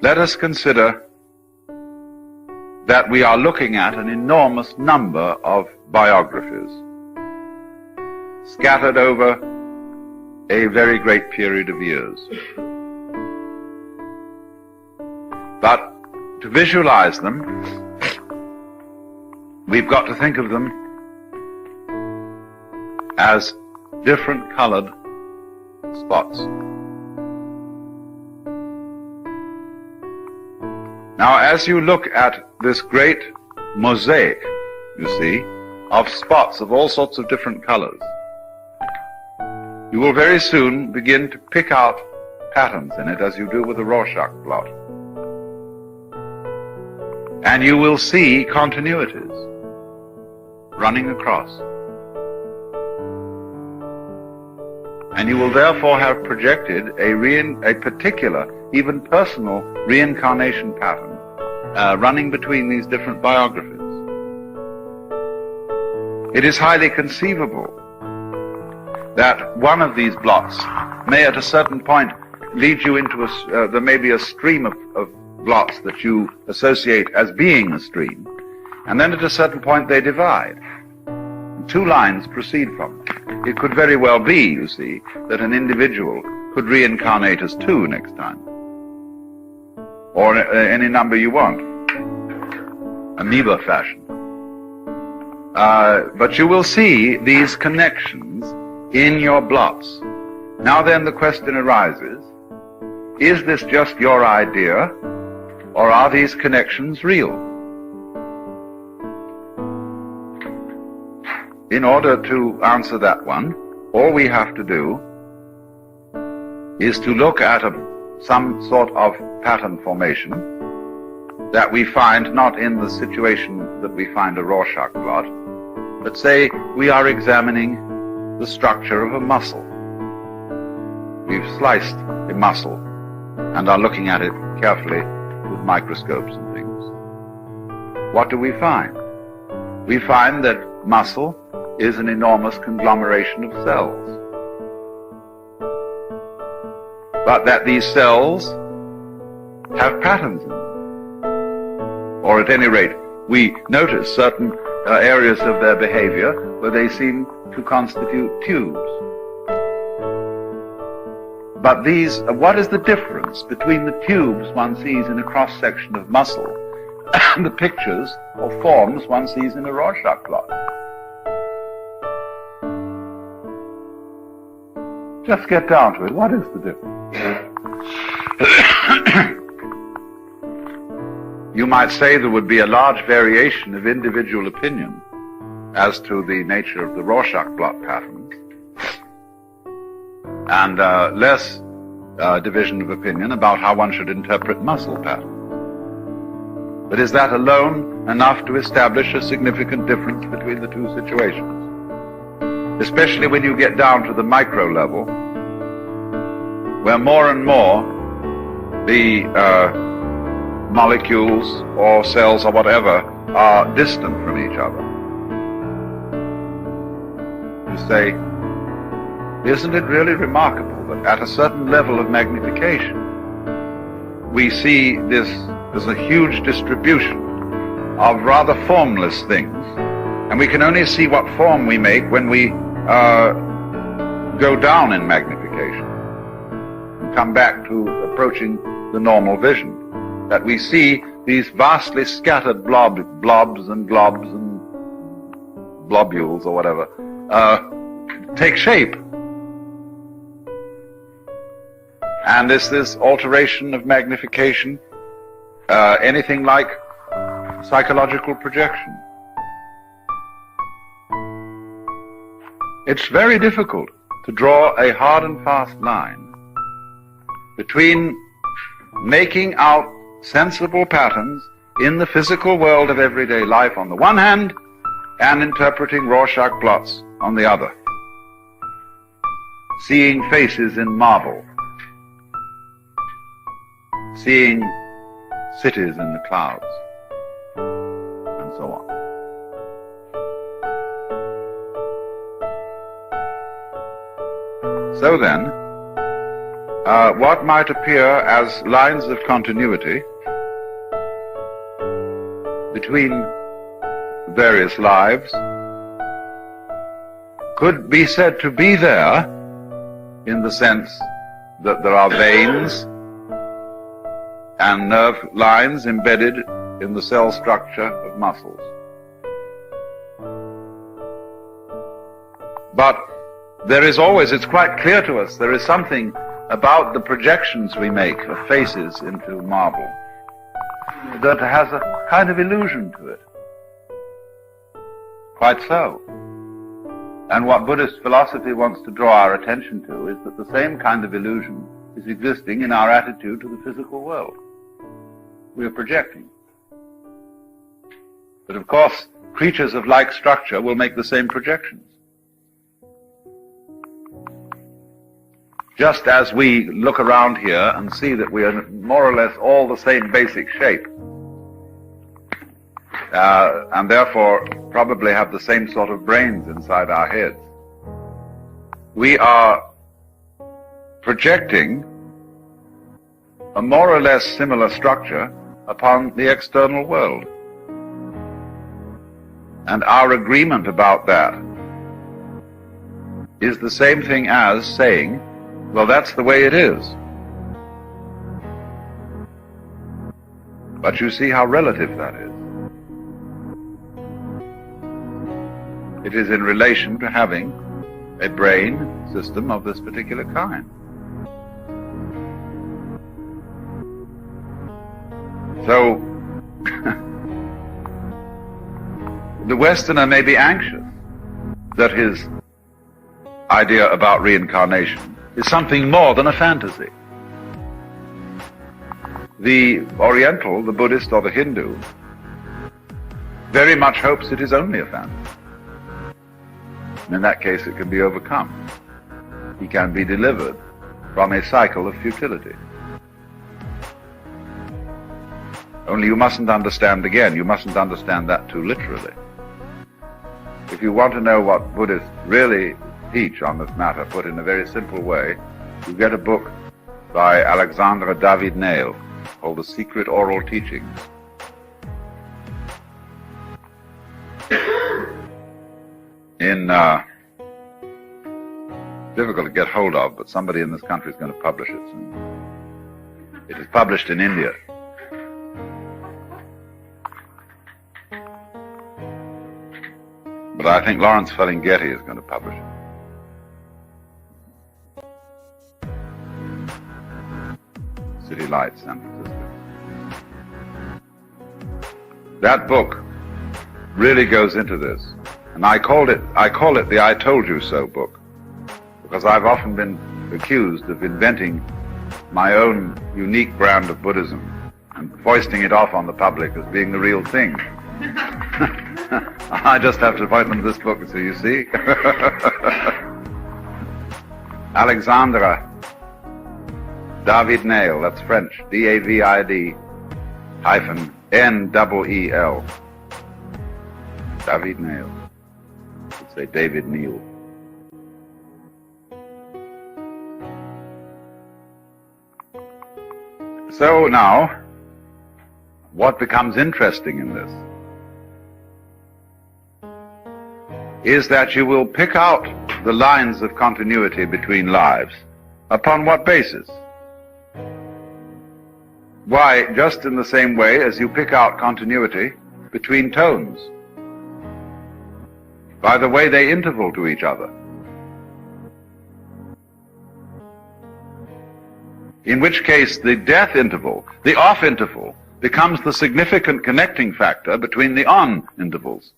let us consider that we are looking at an enormous number of biographies scattered over a very great period of years. But to visualize them, we've got to think of them as different colored spots. Now, as you look at this great mosaic, you see, of spots of all sorts of different colors, you will very soon begin to pick out patterns in it as you do with a Rorschach blot. And you will see continuities running across. And you will therefore have projected a particular, even personal, reincarnation pattern running between these different biographies. It is highly conceivable that one of these blots may at a certain point lead you into there may be a stream of blots that you associate as being a stream, and then at a certain point they divide. Two lines proceed from them. It could very well be, you see, that an individual could reincarnate as two next time, or any number you want, amoeba fashion. But you will see these connections in your blots. Now then the question arises, is this just your idea, or are these connections real? In order to answer that one, all we have to do is to look at some sort of pattern formation that we find not in the situation that we find a Rorschach blot, but say we are examining the structure of a muscle. We've sliced a muscle and are looking at it carefully with microscopes and things. What do we find? We find that muscle is an enormous conglomeration of cells, but that these cells have patterns in them. Or at any rate, we notice certain areas of their behavior where they seem to constitute tubes. But what is the difference between the tubes one sees in a cross-section of muscle and the pictures or forms one sees in a Rorschach blot? Just get down to it. What is the difference? You might say there would be a large variation of individual opinion as to the nature of the Rorschach blot patterns, and less division of opinion about how one should interpret muscle patterns. But is that alone enough to establish a significant difference between the two situations? Especially when you get down to the micro level, where more and more the molecules or cells or whatever are distant from each other. You say, isn't it really remarkable that at a certain level of magnification we see this as a huge distribution of rather formless things, and we can only see what form we make when we go down in magnification and come back to approaching the normal vision, that we see these vastly scattered blobs and globs and globules or whatever take shape. And is this alteration of magnification anything like psychological projection? It's very difficult to draw a hard and fast line between making out sensible patterns in the physical world of everyday life on the one hand, and interpreting Rorschach blots on the other. Seeing faces in marble, seeing cities in the clouds, and so on. So then, what might appear as lines of continuity between various lives could be said to be there in the sense that there are veins and nerve lines embedded in the cell structure of muscles. But there is always, it's quite clear to us, there is something about the projections we make of faces into marble that has a kind of illusion to it. Quite so. And what Buddhist philosophy wants to draw our attention to is that the same kind of illusion is existing in our attitude to the physical world. We are projecting. But of course, creatures of like structure will make the same projections. Just as we look around here and see that we are more or less all the same basic shape, and therefore probably have the same sort of brains inside our heads, we are projecting a more or less similar structure upon the external world. And our agreement about that is the same thing as saying, well, that's the way it is. But you see how relative that is. It is in relation to having a brain system of this particular kind. So, the Westerner may be anxious that his idea about reincarnation is something more than a fantasy. The Oriental, the Buddhist or the Hindu, very much hopes it is only a fantasy. And in that case it can be overcome. He can be delivered from a cycle of futility. Only you mustn't understand that too literally. If you want to know what Buddhists really teach on this matter, put in a very simple way, you get a book by Alexandra David Nail called The Secret Oral Teachings. Difficult to get hold of, but somebody in this country is going to publish it soon. It is published in India. But I think Lawrence Ferlinghetti is going to publish it. City Lights, San Francisco. That book really goes into this. And I call it the I Told You So book, because I've often been accused of inventing my own unique brand of Buddhism and foisting it off on the public as being the real thing. I just have to point them to this book so you see. Alexandra David Nail, that's French, D-A-V-I-D hyphen N-E-E-L. David Nail. Let's say David Neal. So now, what becomes interesting in this is that you will pick out the lines of continuity between lives. Upon what basis? Why, just in the same way as you pick out continuity between tones, by the way they interval to each other. In which case the death interval, the off interval, becomes the significant connecting factor between the on intervals.